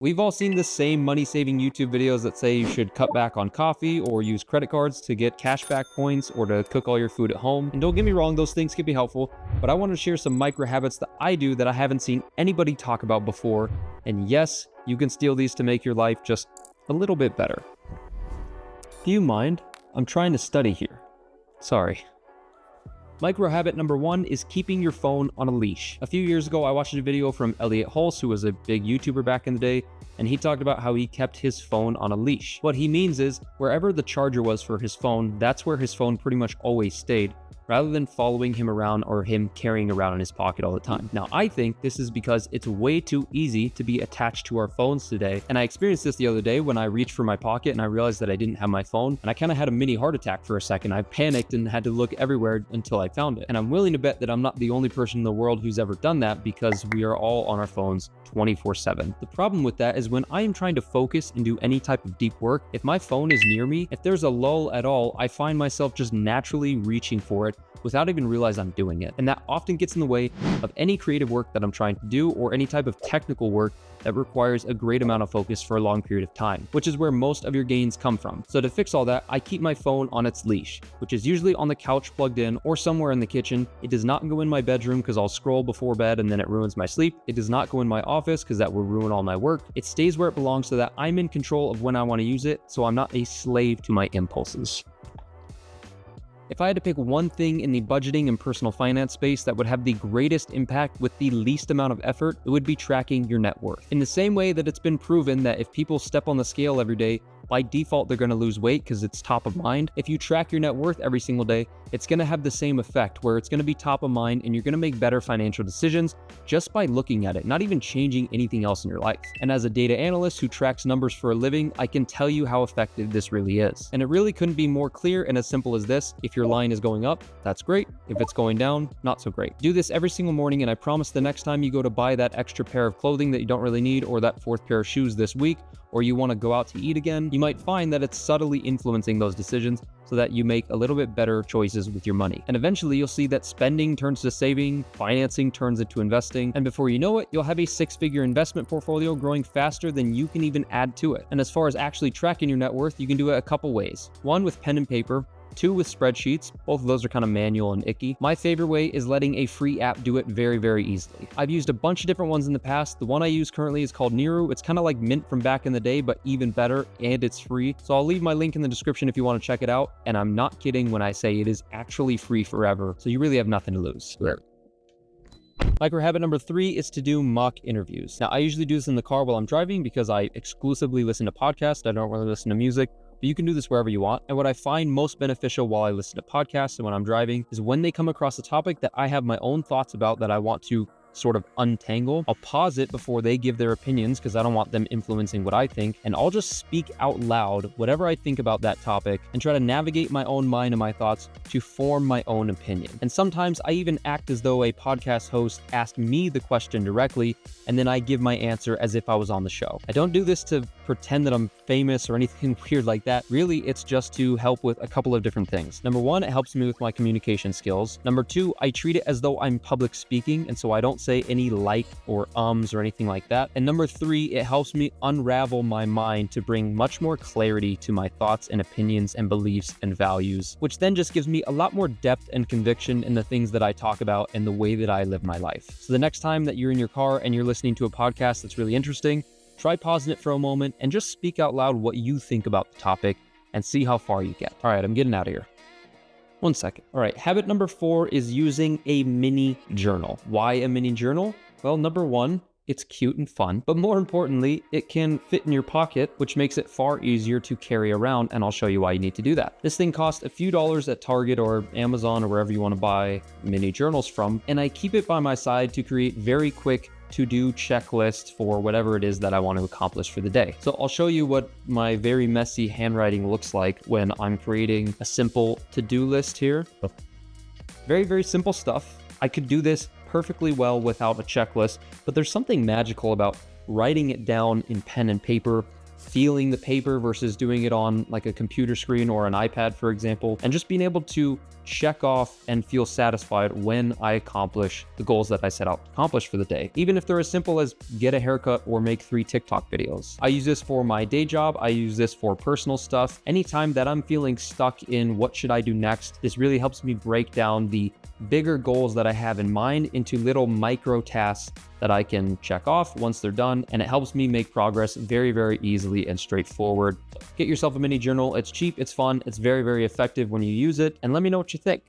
We've all seen the same money-saving YouTube videos that say you should cut back on coffee or use credit cards to get cashback points or to cook all your food at home. And don't get me wrong, those things can be helpful, but I want to share some micro habits that I do that I haven't seen anybody talk about before. And yes, you can steal these to make your life just a little bit better. Do you mind? I'm trying to study here. Sorry. Micro habit number 1 is keeping your phone on a leash. A few years ago, I watched a video from Elliot Hulse, who was a big YouTuber back in the day, and he talked about how he kept his phone on a leash. What he means is, wherever the charger was for his phone, that's where his phone pretty much always stayed, rather than following him around or him carrying around in his pocket all the time. Now, I think this is because it's way too easy to be attached to our phones today. And I experienced this the other day when I reached for my pocket and I realized that I didn't have my phone. And I kind of had a mini heart attack for a second. I panicked and had to look everywhere until I found it. And I'm willing to bet that I'm not the only person in the world who's ever done that, because we are all on our phones 24/7. The problem with that is when I am trying to focus and do any type of deep work, if my phone is near me, if there's a lull at all, I find myself just naturally reaching for it without even realize I'm doing it. And that often gets in the way of any creative work that I'm trying to do or any type of technical work that requires a great amount of focus for a long period of time, which is where most of your gains come from. So to fix all that, I keep my phone on its leash, which is usually on the couch plugged in or somewhere in the kitchen. It does not go in my bedroom because I'll scroll before bed and then it ruins my sleep. It does not go in my office because that will ruin all my work. It stays where it belongs so that I'm in control of when I want to use it, so I'm not a slave to my impulses. If I had to pick one thing in the budgeting and personal finance space that would have the greatest impact with the least amount of effort, it would be tracking your net worth. In the same way that it's been proven that if people step on the scale every day, by default, they're going to lose weight because it's top of mind. If you track your net worth every single day, it's going to have the same effect where it's going to be top of mind and you're going to make better financial decisions just by looking at it, not even changing anything else in your life. And as a data analyst who tracks numbers for a living, I can tell you how effective this really is. And it really couldn't be more clear and as simple as this. If your line is going up, that's great. If it's going down, not so great. Do this every single morning, and I promise the next time you go to buy that extra pair of clothing that you don't really need, or that 4th pair of shoes this week, or you want to go out to eat again, you might find that it's subtly influencing those decisions so that you make a little bit better choices with your money. And eventually you'll see that spending turns to saving, financing turns into investing, and before you know it, you'll have a 6-figure investment portfolio growing faster than you can even add to it. And as far as actually tracking your net worth, you can do it a couple ways. 1, with pen and paper. 2, with spreadsheets. Both of those are kind of manual and icky. My favorite way is letting a free app do it very, very easily. I've used a bunch of different ones in the past. The one I use currently is called Neru. It's kind of like Mint from back in the day, but even better, and it's free. So I'll leave my link in the description if you want to check it out. And I'm not kidding when I say it is actually free forever. So you really have nothing to lose. Micro habit number 3 is to do mock interviews. Now, I usually do this in the car while I'm driving because I exclusively listen to podcasts. I don't really listen to music. But you can do this wherever you want. And what I find most beneficial while I listen to podcasts and when I'm driving is when they come across a topic that I have my own thoughts about that I want to sort of untangle, I'll pause it before they give their opinions because I don't want them influencing what I think, and I'll just speak out loud whatever I think about that topic and try to navigate my own mind and my thoughts to form my own opinion. And sometimes I even act as though a podcast host asked me the question directly, and then I give my answer as if I was on the show. I don't do this to pretend that I'm famous or anything weird like that. Really, it's just to help with a couple of different things. Number 1, it helps me with my communication skills. Number 2, I treat it as though I'm public speaking, and so I don't say any like or ums or anything like that. And number 3, it helps me unravel my mind to bring much more clarity to my thoughts and opinions and beliefs and values, which then just gives me a lot more depth and conviction in the things that I talk about and the way that I live my life. So the next time that you're in your car and you're listening to a podcast that's really interesting, try pausing it for a moment and just speak out loud what you think about the topic and see how far you get. All right, I'm getting out of here. 1 second. All right, habit number 4 is using a mini journal. Why a mini journal? Well, number 1, it's cute and fun, but more importantly, it can fit in your pocket, which makes it far easier to carry around, and I'll show you why you need to do that. This thing costs a few dollars at Target or Amazon or wherever you want to buy mini journals from, and I keep it by my side to create very quick to-do checklist for whatever it is that I want to accomplish for the day. So I'll show you what my very messy handwriting looks like when I'm creating a simple to-do list here. Very, very simple stuff. I could do this perfectly well without a checklist, but there's something magical about writing it down in pen and paper, feeling the paper versus doing it on like a computer screen or an iPad, for example, and just being able to check off and feel satisfied when I accomplish the goals that I set out to accomplish for the day, even if they're as simple as get a haircut or make 3 TikTok videos. I use this for my day job. I use this for personal stuff. Anytime that I'm feeling stuck in what should I do next, this really helps me break down the bigger goals that I have in mind into little micro tasks that I can check off once they're done, and it helps me make progress very, very easily and straightforward. Get yourself a mini journal. It's cheap, it's fun, it's very, very effective when you use it, and let me know what you think.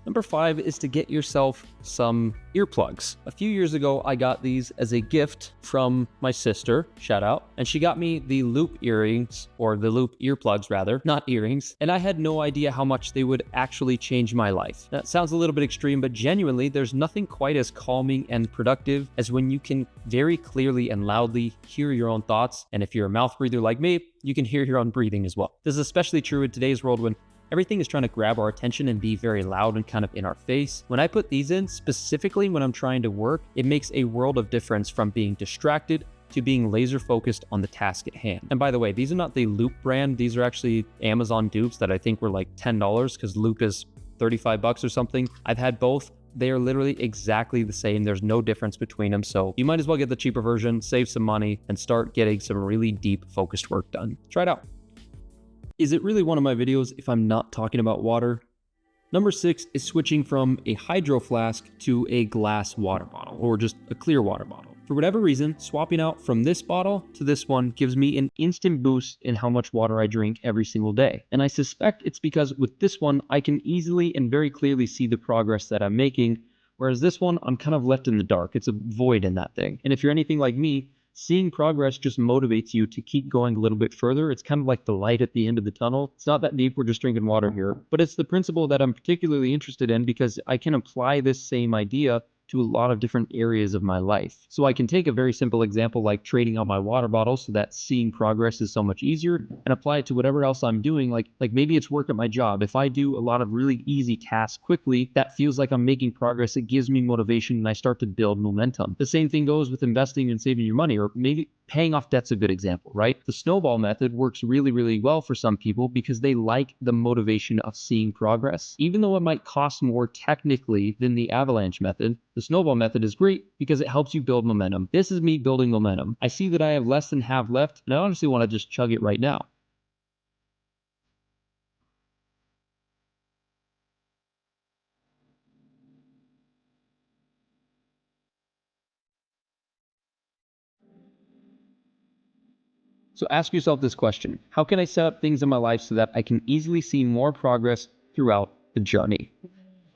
Number 5 is to get yourself some earplugs. A few years ago, I got these as a gift from my sister, shout out, and she got me the loop earrings, or the loop earplugs rather, not earrings, and I had no idea how much they would actually change my life. That sounds a little bit extreme, but genuinely, there's nothing quite as calming and productive as when you can very clearly and loudly hear your own thoughts, and if you're a mouth breather like me, you can hear your own breathing as well. This is especially true in today's world when everything is trying to grab our attention and be very loud and kind of in our face. When I put these in, specifically when I'm trying to work, it makes a world of difference from being distracted to being laser focused on the task at hand. And by the way, these are not the Loop brand. These are actually Amazon dupes that I think were like $10 because Loop is 35 bucks or something. I've had both. They are literally exactly the same. There's no difference between them. So you might as well get the cheaper version, save some money, and start getting some really deep focused work done. Try it out. Is it really one of my videos if I'm not talking about water? Number 6 is switching from a hydro flask to a glass water bottle, or just a clear water bottle. For whatever reason, swapping out from this bottle to this one gives me an instant boost in how much water I drink every single day. And I suspect it's because with this one, I can easily and very clearly see the progress that I'm making, whereas this one, I'm kind of left in the dark. It's a void in that thing. And if you're anything like me, seeing progress just motivates you to keep going a little bit further. It's kind of like the light at the end of the tunnel. It's not that deep, we're just drinking water here, but it's the principle that I'm particularly interested in because I can apply this same idea to a lot of different areas of my life. So I can take a very simple example like trading out my water bottle so that seeing progress is so much easier and apply it to whatever else I'm doing. Like maybe it's work at my job. If I do a lot of really easy tasks quickly, that feels like I'm making progress. It gives me motivation and I start to build momentum. The same thing goes with investing and saving your money, or maybe paying off debt's a good example, right? The snowball method works really, really well for some people because they like the motivation of seeing progress. Even though it might cost more technically than the avalanche method, the snowball method is great because it helps you build momentum. This is me building momentum. I see that I have less than half left, and I honestly want to just chug it right now. So ask yourself this question: how can I set up things in my life so that I can easily see more progress throughout the journey?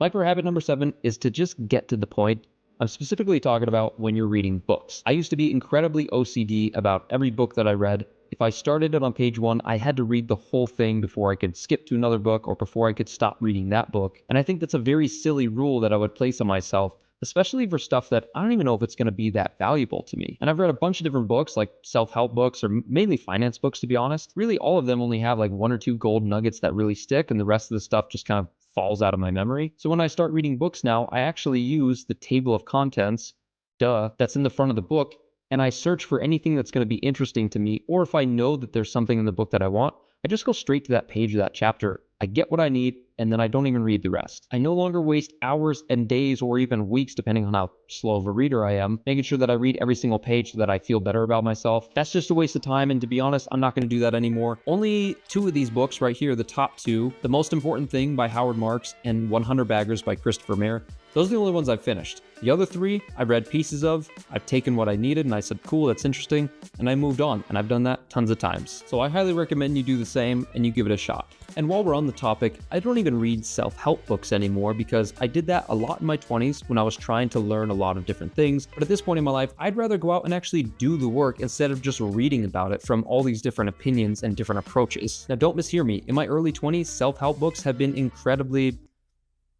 Micro habit number 7 is to just get to the point. I'm specifically talking about when you're reading books. I used to be incredibly OCD about every book that I read. If I started it on page 1, I had to read the whole thing before I could skip to another book or before I could stop reading that book. And I think that's a very silly rule that I would place on myself, especially for stuff that I don't even know if it's going to be that valuable to me. And I've read a bunch of different books, like self-help books or mainly finance books, to be honest. Really, all of them only have like 1 or 2 gold nuggets that really stick, and the rest of the stuff just kind of falls out of my memory. So when I start reading books now, I actually use the table of contents, that's in the front of the book, and I search for anything that's going to be interesting to me, or if I know that there's something in the book that I want, I just go straight to that page of that chapter. I get what I need, and then I don't even read the rest. I no longer waste hours and days or even weeks, depending on how slow of a reader I am, making sure that I read every single page so that I feel better about myself. That's just a waste of time, and to be honest, I'm not going to do that anymore. Only 2 of these books right here, the top 2, The Most Important Thing by Howard Marks and 100 Baggers by Christopher Mayer, those are the only ones I've finished. The other 3, I've read pieces of, I've taken what I needed and I said, cool, that's interesting, and I moved on, and I've done that tons of times. So I highly recommend you do the same and you give it a shot. And while we're on the topic, I don't even read self-help books anymore because I did that a lot in my 20s when I was trying to learn a lot of different things. But at this point in my life, I'd rather go out and actually do the work instead of just reading about it from all these different opinions and different approaches. Now, don't mishear me. In my early 20s, self-help books have been incredibly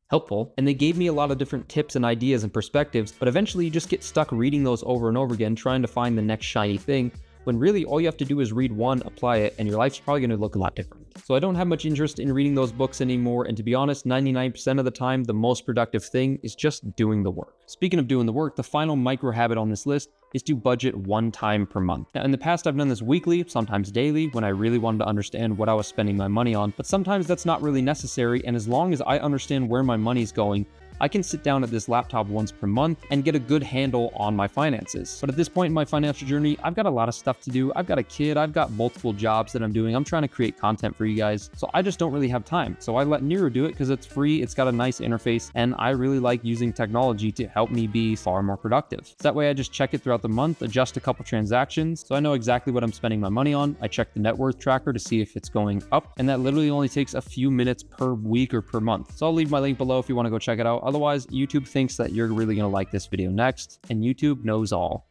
helpful, and they gave me a lot of different tips and ideas and perspectives, but eventually you just get stuck reading those over and over again, trying to find the next shiny thing, when really all you have to do is read one, apply it, and your life's probably going to look a lot different. So I don't have much interest in reading those books anymore, and to be honest, 99% of the time, the most productive thing is just doing the work. Speaking of doing the work, the final micro habit on this list is to budget one time per month. Now, in the past, I've done this weekly, sometimes daily, when I really wanted to understand what I was spending my money on, but sometimes that's not really necessary, and as long as I understand where my money's going, I can sit down at this laptop once per month and get a good handle on my finances. But at this point in my financial journey, I've got a lot of stuff to do. I've got a kid, I've got multiple jobs that I'm doing. I'm trying to create content for you guys. So I just don't really have time. So I let Nero do it because it's free, it's got a nice interface, and I really like using technology to help me be far more productive. So that way I just check it throughout the month, adjust a couple transactions, so I know exactly what I'm spending my money on. I check the net worth tracker to see if it's going up, and that literally only takes a few minutes per week or per month. So I'll leave my link below if you want to go check it out. Otherwise, YouTube thinks that you're really going to like this video next, and YouTube knows all.